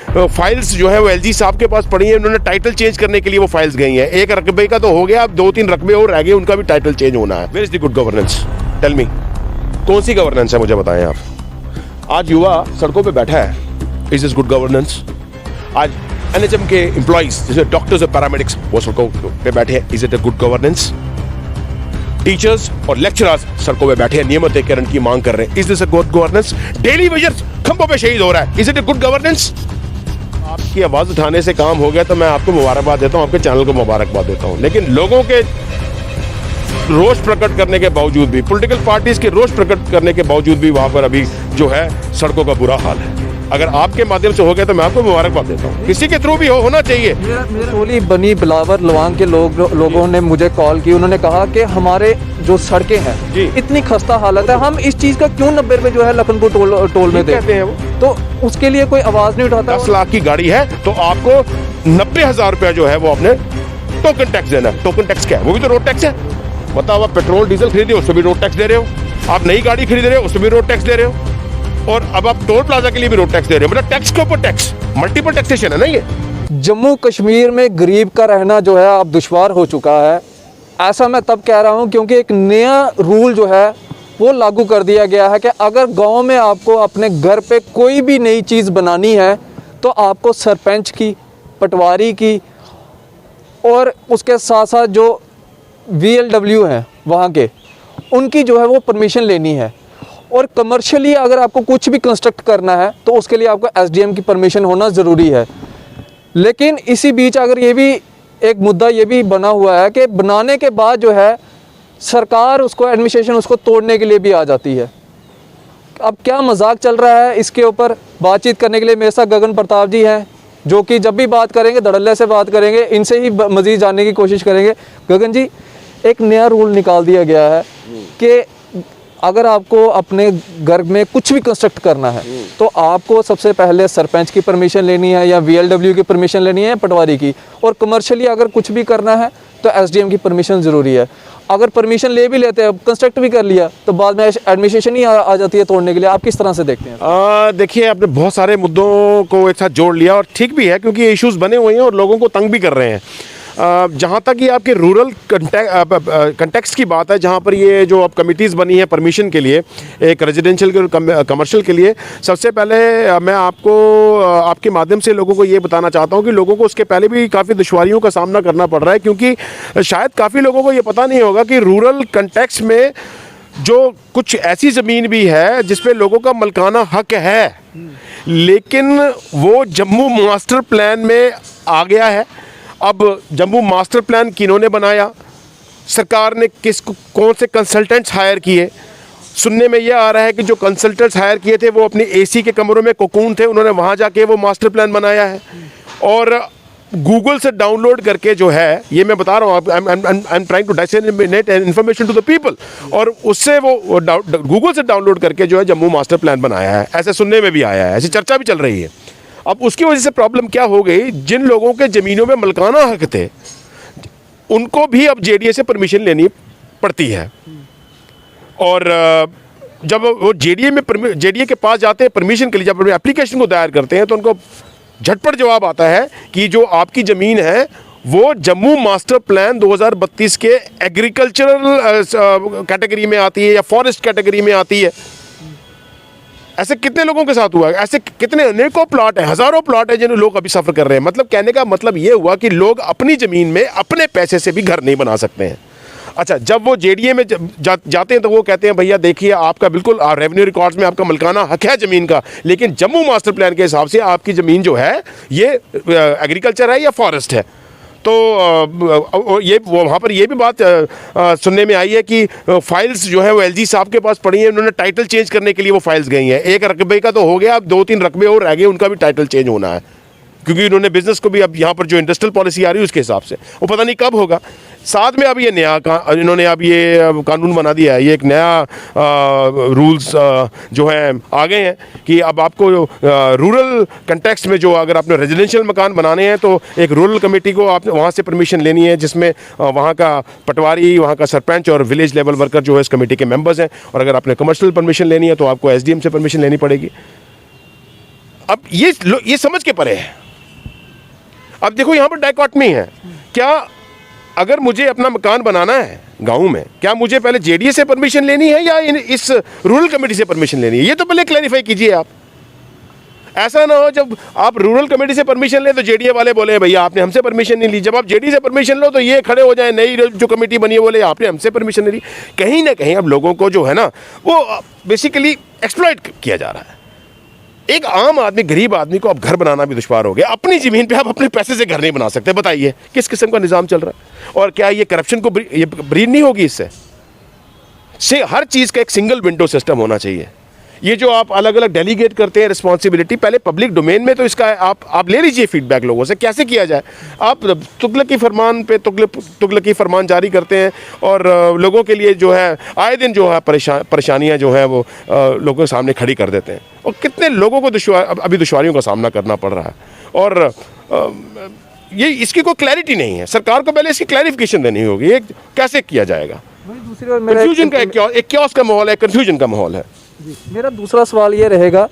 Files जो है वो एलजी साहब के पास पड़ी हैं, उन्होंने टाइटल चेंज करने के लिए वो फाइल्स गई हैं। एक रकबे का तो हो गया, अब 2-3 रकबे और रह गए, उनका भी टाइटल चेंज होना है। Where is the good governance? Tell me, कौन सी गवर्नेंस है, मुझे बताएं आप। आज युवा सड़कों पे बैठा है, इज दिस गुड गवर्नेंस? आज एनएचएम के एम्प्लॉइज जैसे डॉक्टर्स और पैरामेडिक्स वो सड़कों पे बैठे हैं, is it a good governance? Teachers और लेक्चरर्स सड़कों पे बैठे हैं, नियमितीकरण की मांग कर रहे हैं, is this a good governance? Daily wagers खंभों पे शहीद हो रहा है, is it a good governance? आपकी आवाज उठाने से काम हो गया तो मैं आपको मुबारकबाद देता हूं, आपके चैनल को मुबारकबाद देता हूं। लेकिन लोगों के रोष प्रकट करने के बावजूद भी, पॉलिटिकल पार्टीज के रोष प्रकट करने के बावजूद भी वहां पर अभी जो है सड़कों का बुरा हाल है। अगर आपके माध्यम से हो गया तो मैं आपको मुबारकबाद देता हूँ, किसी के थ्रू भी होना चाहिए। सोली बनी बिलावर लवांग के लोगों ने मुझे कॉल की, उन्होंने कहा कि हमारे जो सड़कें हैं इतनी खस्ता हालत है, हम इस चीज का क्यों 90 रुपए जो है लखनपुर टोल में देते हैं, तो उसके लिए कोई आवाज नहीं उठाता। 10 लाख की गाड़ी है तो आपको 90,000 रुपया जो है वो अपने टोकन टैक्स देना है। टोकन टैक्स क्या है? वो भी तो रोड टैक्स है। बताओ, आप पेट्रोल डीजल खरीदे हो उस पर भी रोड टैक्स दे रहे हो, आप नई गाड़ी खरीद रहे हो उस पर भी रोड टैक्स दे रहे हो, और अब आप टोल प्लाजा के लिए भी रोड टैक्स दे रहे हो। मतलब टैक्स के ऊपर टैक्स, मल्टीपल टैक्सेशन है ना ये। जम्मू कश्मीर में गरीब का रहना जो है अब दुश्वार हो चुका है। ऐसा मैं तब कह रहा हूँ क्योंकि एक नया रूल जो है वो लागू कर दिया गया है कि अगर गांव में आपको अपने घर पे कोई भी नई चीज़ बनानी है तो आपको सरपंच की, पटवारी की और उसके साथ साथ जो VLW हैं वहाँ के, उनकी जो है वो परमिशन लेनी है। और कमर्शियली अगर आपको कुछ भी कंस्ट्रक्ट करना है तो उसके लिए आपको SDM की परमिशन होना ज़रूरी है। लेकिन इसी बीच अगर ये भी एक मुद्दा ये भी बना हुआ है कि बनाने के बाद जो है सरकार उसको, एडमिनिस्ट्रेशन उसको तोड़ने के लिए भी आ जाती है। अब क्या मजाक चल रहा है, इसके ऊपर बातचीत करने के लिए मेरे साथ गगन प्रताप जी हैं, जो कि जब भी बात करेंगे धड़ल्ले से बात करेंगे, इनसे ही मज़ीद जानने की कोशिश करेंगे। गगन जी, एक नया रूल निकाल दिया गया है कि अगर आपको अपने घर में कुछ भी कंस्ट्रक्ट करना है तो आपको सबसे पहले सरपंच की परमिशन लेनी है या VLW की परमिशन लेनी है, पटवारी की। और कमर्शियली अगर कुछ भी करना है तो SDM की परमिशन ज़रूरी है। अगर परमिशन ले भी लेते हैं, कंस्ट्रक्ट भी कर लिया, तो बाद में एडमिनिस्ट्रेशन ही आ जाती है तोड़ने के लिए। आप किस तरह से देखते हैं? देखिए, आपने बहुत सारे मुद्दों को एक साथ जोड़ लिया और ठीक भी है क्योंकि ये इश्यूज बने हुए हैं और लोगों को तंग भी कर रहे हैं। जहाँ तक ये आपके रूरल कंटेक्स्ट की बात है, जहाँ पर ये जो अब कमिटीज़ बनी है परमिशन के लिए, एक रेजिडेंशियल के और कमर्शियल के लिए, सबसे पहले मैं आपको आपके माध्यम से लोगों को ये बताना चाहता हूँ कि लोगों को उसके पहले भी काफ़ी दुश्वारियों का सामना करना पड़ रहा है, क्योंकि शायद काफ़ी लोगों को ये पता नहीं होगा कि रूरल कंटेक्स्ट में जो कुछ ऐसी ज़मीन भी है जिस पे लोगों का मलकाना हक है, लेकिन वो जम्मू मास्टर प्लान में आ गया है। अब जम्मू मास्टर प्लान किन्होंने बनाया, सरकार ने कौन से कंसल्टेंट्स हायर किए? सुनने में यह आ रहा है कि जो कंसल्टेंट्स हायर किए थे वो अपने AC के कमरों में कोकून थे, उन्होंने वहाँ जाके वो मास्टर प्लान बनाया है। और गूगल से डाउनलोड करके जो है, ये मैं बता रहा हूँ, I am trying to disseminate information to the people, और उससे वो गूगल से डाउनलोड करके जो है जम्मू मास्टर प्लान बनाया है, ऐसे सुनने में भी आया है, ऐसी चर्चा भी चल रही है। अब उसकी वजह से प्रॉब्लम क्या हो गई, जिन लोगों के ज़मीनों में मलकाना हक थे उनको भी अब JDA से परमिशन लेनी पड़ती है। और जब वो JDA के पास जाते हैं परमिशन के लिए, जब एप्लीकेशन को दायर करते हैं तो उनको झटपट जवाब आता है कि जो आपकी ज़मीन है वो जम्मू मास्टर प्लान 2032 के एग्रीकल्चरल कैटेगरी में आती है या फॉरेस्ट कैटेगरी में आती है। ऐसे कितने लोगों के साथ हुआ है? ऐसे कितने अनेकों प्लॉट हैं, हज़ारों प्लॉट हैं जिन्हें लोग अभी सफ़र कर रहे हैं। मतलब कहने का मतलब ये हुआ कि लोग अपनी ज़मीन में अपने पैसे से भी घर नहीं बना सकते हैं। अच्छा, जब वो JDA में जाते हैं तो वो कहते हैं भैया देखिए, आपका बिल्कुल रेवेन्यू रिकॉर्ड्स में आपका मलकाना हक है ज़मीन का, लेकिन जम्मू मास्टर प्लान के हिसाब से आपकी ज़मीन जो है ये एग्रीकल्चर है या फॉरेस्ट है। तो ये वहाँ पर ये भी बात सुनने में आई है कि फाइल्स जो है वो LG साहब के पास पड़ी हैं, उन्होंने टाइटल चेंज करने के लिए वो फाइल्स गई हैं। एक रकबे का तो हो गया, अब 2-3 रकबे और रह गए, उनका भी टाइटल चेंज होना है, क्योंकि उन्होंने बिजनेस को भी अब यहाँ पर जो इंडस्ट्रियल पॉलिसी आ रही है उसके हिसाब से वो पता नहीं कब होगा। साथ में अब ये नया इन्होंने अब ये कानून बना दिया है, ये एक नया रूल्स जो है आ गए हैं कि अब आपको रूरल कंटेक्स्ट में जो अगर आपने रेजिडेंशियल मकान बनाने हैं तो एक रूरल कमेटी को आपने वहाँ से परमिशन लेनी है, जिसमें वहाँ का पटवारी, वहाँ का सरपंच और विलेज लेवल वर्कर जो है इस कमेटी के मेंबर्स हैं। और अगर आपने कमर्शियल परमिशन लेनी है तो आपको SDM से परमिशन लेनी पड़ेगी। अब ये समझ के परे है। अब देखो यहाँ पर डाइकॉटमी है। क्या अगर मुझे अपना मकान बनाना है गांव में, क्या मुझे पहले जेडीए से परमिशन लेनी है या इस रूरल कमेटी से परमिशन लेनी है? ये तो पहले क्लैरिफाई कीजिए आप। ऐसा ना हो जब आप रूरल कमेटी से परमिशन ले तो जेडीए वाले बोले भैया आपने हमसे परमिशन नहीं ली, जब आप जेडीए से परमिशन लो तो ये खड़े हो जाए नई जो कमेटी बनी है बोले आपने हमसे परमिशन नहीं ली। कहीं ना कहीं अब लोगों को जो है ना वो बेसिकली एक्सप्लॉइट किया जा रहा है। एक आम आदमी, गरीब आदमी को अब घर बनाना भी दुश्वार हो गया। अपनी ज़मीन पे आप अपने पैसे से घर नहीं बना सकते। बताइए किस किस्म का निज़ाम चल रहा है? और क्या ये करप्शन को ब्रीड नहीं होगी इससे? हर चीज़ का एक सिंगल विंडो सिस्टम होना चाहिए। ये जो आप अलग अलग डेलीगेट करते हैं रिस्पॉन्सिबिलिटी, पहले पब्लिक डोमेन में तो इसका आप ले लीजिए फीडबैक लोगों से, कैसे किया जाए। आप तुगलकी फरमान पे तुगलकी फरमान जारी करते हैं और लोगों के लिए जो है आए दिन जो है परेशानियां जो है वो लोगों के सामने खड़ी कर देते हैं। और कितने लोगों को अभी दुश्वारियों का सामना करना पड़ रहा है। और ये इसकी कोई क्लैरिटी नहीं है। सरकार को पहले इसकी क्लैरिफिकेशन देनी होगी, ये कैसे किया जाएगा। कंफ्यूजन का एक क्योस का माहौल है, कंफ्यूजन का माहौल है। जी, मेरा दूसरा सवाल ये रहेगा,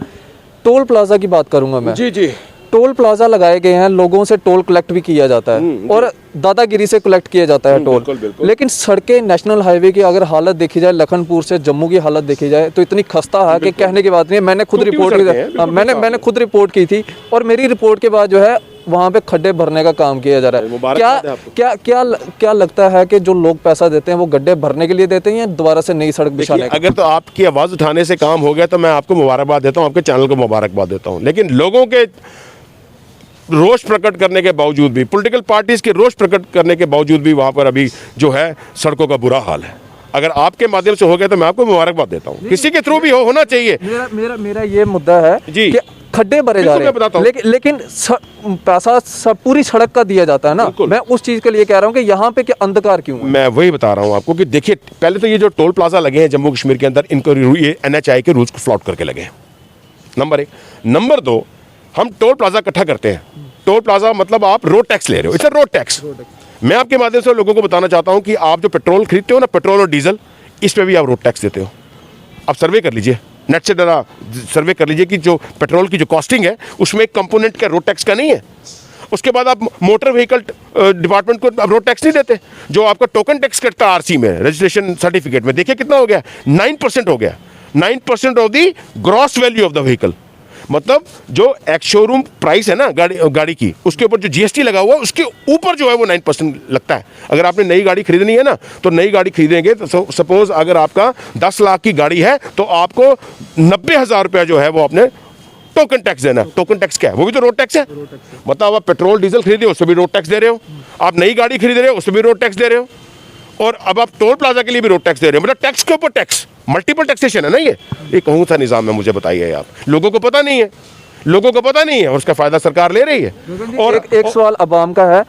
टोल प्लाजा की बात करूंगा मैं। जी जी। टोल प्लाजा लगाए गए हैं, लोगों से टोल कलेक्ट भी किया जाता है और दादागिरी से कलेक्ट किया जाता है टोल। बिल्कुल, बिल्कुल। लेकिन सड़कें, नेशनल हाईवे की अगर हालत देखी जाए, लखनपुर से जम्मू की हालत देखी जाए तो इतनी खस्ता है कि कहने की बात नहीं है। मैंने खुद रिपोर्ट की थी और मेरी रिपोर्ट के बाद जो है वहाँ पे खड्डे भरने का काम किया जा रहा है। क्या लगता है कि जो लोग पैसा देते हैं वो गड्ढे भरने के लिए देते हैं या दोबारा से नई सड़क बिछाने? अगर तो आपकी आवाज़ उठाने से काम हो गया तो मैं आपको मुबारकबाद देता हूँ, आपके चैनल को मुबारकबाद देता हूँ। लेकिन लोगों के रोष प्रकट करने के बावजूद भी, पॉलिटिकल पार्टीज के रोष प्रकट करने के बावजूद भी वहाँ पर अभी जो है सड़कों का बुरा हाल है। अगर आपके माध्यम से हो गया तो मैं आपको मुबारकबाद देता हूँ। किसी के थ्रू भी होना चाहिए। मेरा ये मुद्दा है जी कि खड्डे भरे जा रहे हैं, लेकिन पैसा पूरी सड़क का दिया जाता है ना। मैं उस चीज के लिए कह रहा हूँ कि यहाँ पे क्या अंधकार क्यों है? मैं वही बता रहा हूँ आपको कि देखिए, पहले तो ये जो टोल प्लाजा लगे हैं जम्मू कश्मीर के अंदर, इनको ये NHAI के रूल्स को फ्लॉट करके लगे हैं, नंबर 1। नंबर 2, हम टोल प्लाजा इकट्ठा करते हैं। टोल प्लाजा मतलब आप रोड टैक्स ले रहे हो, इट्स अ रोड टैक्स। मैं आपके माध्यम से लोगों को बताना चाहता हूँ कि आप जो पेट्रोल खरीदते हो ना, पेट्रोल और डीजल, इस पे भी आप रोड टैक्स देते हो। आप सर्वे कर लीजिए, नेट से जरा सर्वे कर लीजिए कि जो पेट्रोल की जो कॉस्टिंग है उसमें एक कंपोनेंट का रोड टैक्स का नहीं है। उसके बाद आप मोटर व्हीकल डिपार्टमेंट को अब रोड टैक्स नहीं देते। जो आपका टोकन टैक्स कटता है RC में, रजिस्ट्रेशन सर्टिफिकेट में, देखिए कितना हो गया, 9% हो गया। 9% of the gross value of the vehicle. मतलब जो एक्स शोरूम प्राइस है ना गाड़ी की, उसके ऊपर जो GST लगा हुआ है उसके ऊपर जो है वो 9% लगता है। अगर आपने नई गाड़ी खरीदनी है ना, तो नई गाड़ी खरीदेंगे तो सपोज अगर आपका 10 लाख की गाड़ी है तो आपको 90,000 रुपया जो है वो आपने टोकन टैक्स देना। टोकन टैक्स क्या है? वो भी तो रोड टैक्स है। मतलब आप पेट्रोल डीजल खरीदे हो उस पर भी रोड टैक्स दे रहे हो, आप नई गाड़ी खरीद रहे हो उस पर भी रोड टैक्स दे रहे हो, और अब आप टोल प्लाजा के लिए भी रोड टैक्स दे रहे हो। मतलब टैक्स के ऊपर टैक्स, मल्टीपल टैक्सेशन है ना ये कौन सा निज़ाम है? मुझे बताइए आप। लोगों को पता नहीं है, लोगों को पता नहीं है और उसका फ़ायदा सरकार ले रही है। और एक सवाल अवाम का है,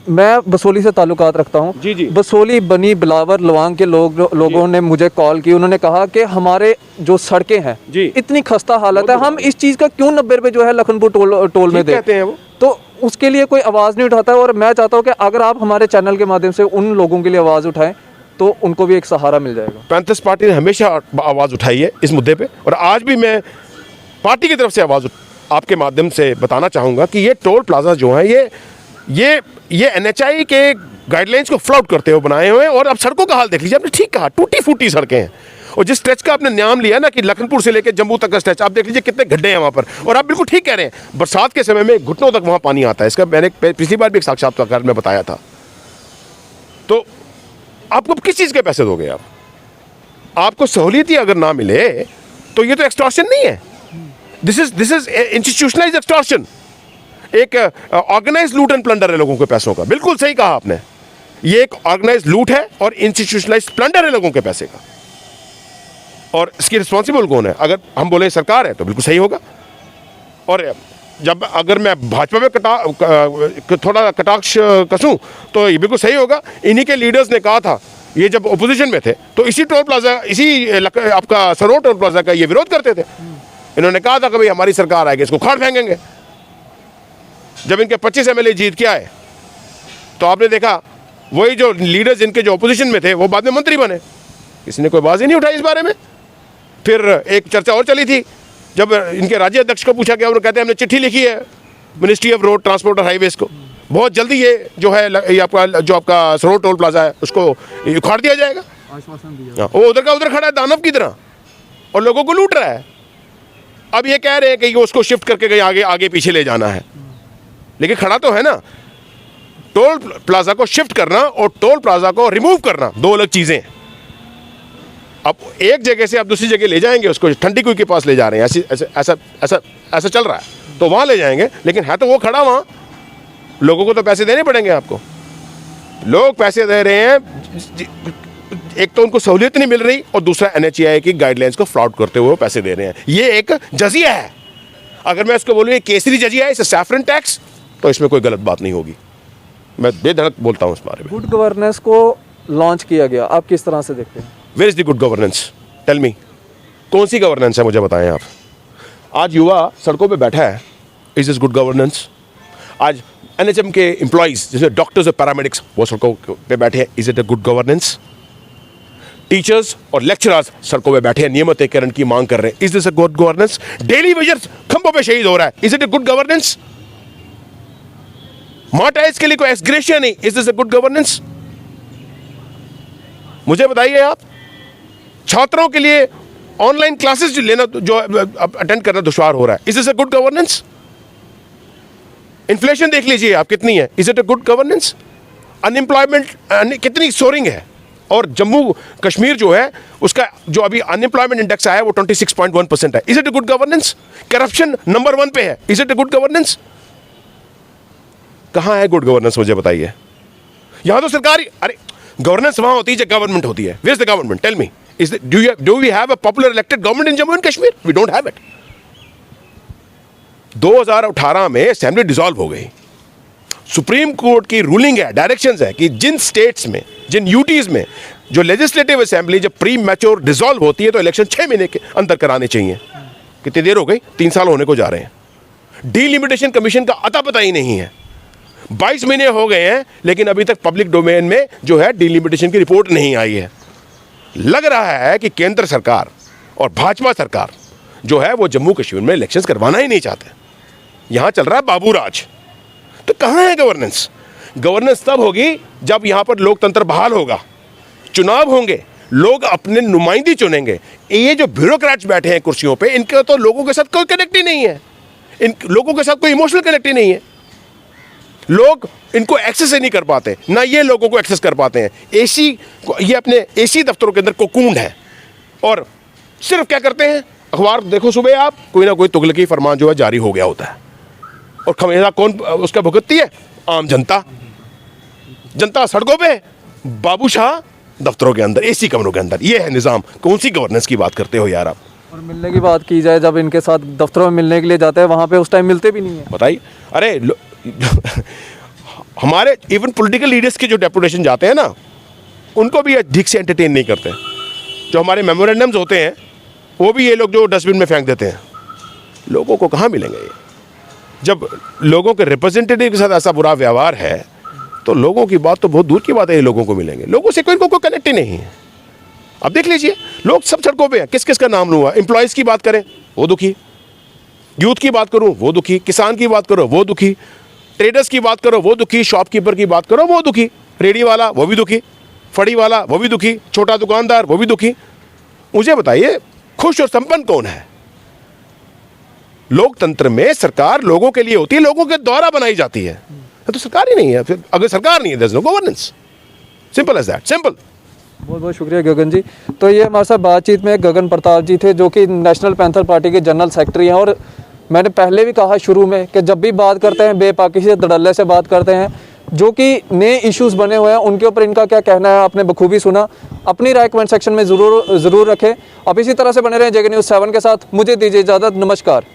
मैं बसोली से ताल्लुकात रखता हूँ। जी जी। बसोली, बनी, बिलावर, लवांग के लोगों ने मुझे कॉल की। उन्होंने कहा कि हमारे जो सड़कें हैं इतनी खस्ता हालत है, हम इस चीज़ का क्यों 90 रुपये जो है लखनपुर टोल में देते हैं वो, तो उसके लिए कोई आवाज़ नहीं उठाता है। और मैं चाहता हूँ कि अगर आप हमारे चैनल के माध्यम से उन लोगों के लिए आवाज़ उठाएं तो उनको भी एक सहारा मिल जाएगा। पैंथर्स पार्टी ने हमेशा आवाज़ उठाई है इस मुद्दे पे, और आज भी मैं पार्टी की तरफ से आवाज़ आपके माध्यम से बताना चाहूँगा कि ये टोल प्लाजा जो है ये NHAI के गाइडलाइंस को फ्लॉट करते हुए बनाए हुए हैं। और अब सड़कों का हाल देख लीजिए, आपने ठीक कहा, टूटी फूटी सड़कें हैं। और जिस स्ट्रेच का आपने नाम लिया ना कि लखनपुर से लेकर जम्मू तक का स्ट्रेच, आप देख लीजिए कितने गड्ढे हैं वहाँ पर। और आप बिल्कुल ठीक कह रहे हैं, बरसात के समय में घुटनों तक वहाँ पानी आता है। इसका मैंने पिछली बार भी एक साक्षात्कार में बताया था। तो आपको किस चीज़ के पैसे दोगे आप? आपको सहूलियत ही अगर ना मिले तो ये तो एक्सटॉर्शन नहीं है, दिस इज इंस्टीट्यूशनलाइज्ड एक्सटॉर्शन। एक ऑर्गेनाइज लूट एंड प्लंडर है लोगों के पैसों का। बिल्कुल सही कहा आपने, ये एक ऑर्गेनाइज लूट है और इंस्टीट्यूशनलाइज्ड प्लंडर है लोगों के पैसे का। और इसकी रिस्पॉन्सिबल कौन है? अगर हम बोले सरकार है तो बिल्कुल सही होगा। और जब अगर मैं भाजपा में थोड़ा कटाक्ष कसूं तो ये बिल्कुल सही होगा। इन्हीं के लीडर्स ने कहा था, ये जब ओपोजिशन में थे तो इसी टोल प्लाजा, इसी आपका सरोवर टोल प्लाजा का ये विरोध करते थे। इन्होंने कहा था कि भाई हमारी सरकार आएगी इसको उखाड़ फेंकेंगे। जब इनके 25 MLA जीत के आए तो आपने देखा वही जो लीडर्स इनके जो ओपोजिशन में थे वो बाद में मंत्री बने। किसी ने कोई बात ही नहीं उठाई इस बारे में। फिर एक चर्चा और चली थी जब इनके राज्य अध्यक्ष को पूछा गया, उन्होंने कहते हैं हमने चिट्ठी लिखी है मिनिस्ट्री ऑफ रोड ट्रांसपोर्ट और हाईवेज को, बहुत जल्दी ये जो है ये आपका सरोवर टोल प्लाजा है उसको उखाड़ दिया जाएगा। आश्वासन दिया। वो उधर का उधर खड़ा है दानव की तरह और लोगों को लूट रहा है। अब ये कह रहे हैं कि उसको शिफ्ट करके कहीं आगे आगे पीछे ले जाना है, लेकिन खड़ा तो है ना। टोल प्लाजा को शिफ्ट करना और टोल प्लाजा को रिमूव करना दो अलग चीजें हैं। अब एक जगह से आप दूसरी जगह ले जाएंगे उसको, ठंडी कुई के पास ले जा रहे हैं, ऐसा चल रहा है, तो वहां ले जाएंगे, लेकिन है तो वो खड़ा वहां। लोगों को तो पैसे देने पड़ेंगे आपको। लोग पैसे दे रहे हैं, एक तो उनको सहूलियत नहीं मिल रही और दूसरा NHAI की गाइडलाइंस को फ्लॉट करते हुए वो पैसे दे रहे हैं। ये एक जजिया है। अगर मैं इसको बोलूँ ये केसरी जजिया है, इसे सैफरन टैक्स, तो इसमें कोई गलत बात नहीं होगी। मैं बेधड़क बोलता हूँ इस बारे में। गुड गवर्नेंस को लॉन्च किया गया, आप किस तरह से देखते हैं? Where is the good governance? Tell me, कौन सी गवर्नेंस है, मुझे बताएं आप। आज युवा सड़कों पे बैठा है, इज दिस गुड गवर्नेंस? आज NHM के एम्प्लॉइज जैसे डॉक्टर्स और पैरामेडिक्स वो सड़कों पे बैठे हैं, is it a good governance? Teachers और लेक्चरर्स सड़कों पे बैठे हैं, नियमितीकरण की मांग कर रहे हैं, is this a good governance? Daily wager खंभों पे शहीद हो रहा है, is it a good governance? Martyrs के लिए कोई एक्सग्रेशिया नहीं, is this a good governance? मुझे बताइए आप। छात्रों के लिए ऑनलाइन क्लासेस लेना जो अटेंड करना दुश्वार हो रहा है, is this a good governance? Inflation देख लीजिए आप कितनी है, is it a good governance? Unemployment कितनी सोरिंग है, और जम्मू कश्मीर जो है उसका जो अभी अनएम्प्लॉयमेंट इंडेक्स आया है वो 26.1% है, is it a good governance? Corruption number 1 पे है, is it a good governance? कहां है गुड गवर्नेंस, मुझे बताइए। यहां तो सरकारी, अरे गवर्नेंस वहां होती है जब गवर्नमेंट होती है। Where is the government? Tell me, do we have a popular elected government in Jammu and Kashmir? We don't have it. 2018 में असेंबली डिसॉल्व हो गई। सुप्रीम कोर्ट की रूलिंग है, डायरेक्शंस है कि जिन स्टेट्स में, जिन यूटीज में जो लेजिस्लेटिव असेंबली जब प्री मैच्योर डिसॉल्व होती है तो इलेक्शन 6 महीने के अंदर कराने चाहिए। कितनी देर हो गई? 3 साल होने को जा रहे हैं। डीलिमिटेशन कमीशन का अता पता ही नहीं है। 22 महीने हो गए हैं लेकिन अभी तक पब्लिक डोमेन में जो है डीलिमिटेशन की रिपोर्ट नहीं आई है। लग रहा है कि केंद्र सरकार और भाजपा सरकार जो है वो जम्मू कश्मीर में इलेक्शंस करवाना ही नहीं चाहते। यहां चल रहा है बाबू राज। तो कहां है गवर्नेंस? गवर्नेंस तब होगी जब यहां पर लोकतंत्र बहाल होगा, चुनाव होंगे, लोग अपने नुमाइंदे चुनेंगे। ये जो ब्यूरोक्रेट्स बैठे हैं कुर्सियों पे, इनका तो लोगों के साथ कोई कनेक्ट ही नहीं है। इन लोगों के साथ कोई इमोशनल कनेक्ट ही नहीं है। लोग इनको एक्सेस ही नहीं कर पाते, ना ये लोगों को एक्सेस कर पाते हैं। एसी, ये अपने एसी दफ्तरों के अंदर कोकून है और सिर्फ क्या करते हैं, अखबार देखो सुबह आप, कोई ना कोई तुगलकी फरमान जो है जारी हो गया होता है और खमेजा कौन उसका भुगतती है? आम जनता। जनता सड़कों पे, बाबू शाह दफ्तरों के अंदर, एसी कमरों के अंदर। ये है निज़ाम। कौन सी गवर्नेंस की बात करते हो यार आप? और मिलने की बात की जाए, जब इनके साथ दफ्तरों में मिलने के लिए जाते हैं वहाँ पे उस टाइम मिलते भी नहीं है। बताइए। अरे हमारे इवन पॉलिटिकल लीडर्स के जो डेपुटेशन जाते हैं ना, उनको भी ठीक से एंटरटेन नहीं करते। जो हमारे मेमोरेंडम्स होते हैं वो भी ये लोग जो डस्टबिन में फेंक देते हैं। लोगों को कहाँ मिलेंगे ये? जब लोगों के रिप्रेजेंटेटिव के साथ ऐसा बुरा व्यवहार है तो लोगों की बात तो बहुत दूर की बात है, ये लोगों को मिलेंगे। लोगों से कोई कनेक्ट ही नहीं है। अब देख लीजिए, लोग सब सड़कों पे हैं। किस किस का नाम लूँगा? एम्प्लॉयज़ की बात करें वो दुखी, यूथ की बात करूँ वो दुखी, किसान की बात करो वो दुखी, ट्रेडर्स की बात करो वो दुखी, शॉपकीपर की बात करो वो दुखी, रेडी वाला वो भी दुखी, फड़ी वाला वो भी दुखी, छोटा दुकानदार वो भी दुखी। मुझे बताइए, खुश और संपन्न कौन है? लोकतंत्र में सरकार लोगों के लिए होती है, लोगों के द्वारा बनाई जाती है। तो सरकार ही नहीं है। फिर अगर सरकार नहीं है, there is no governance. Simple as that, simple. बहुत बहुत शुक्रिया गगन जी। तो ये हमारे साथ बातचीत में गगन प्रताप जी थे, जो कि नेशनल पैंथर पार्टी के जनरल सेक्रेटरी हैं। और मैंने पहले भी कहा शुरू में कि जब भी बात करते हैं बेपाकी से, धड़ल्ले से बात करते हैं, जो कि नए इश्यूज़ बने हुए हैं उनके ऊपर इनका क्या कहना है आपने बखूबी सुना। अपनी राय कमेंट सेक्शन में ज़रूर रखें। अब इसी तरह से बने रहें जगह न्यूज़ 7 के साथ। मुझे दीजिए इजाज़त, नमस्कार।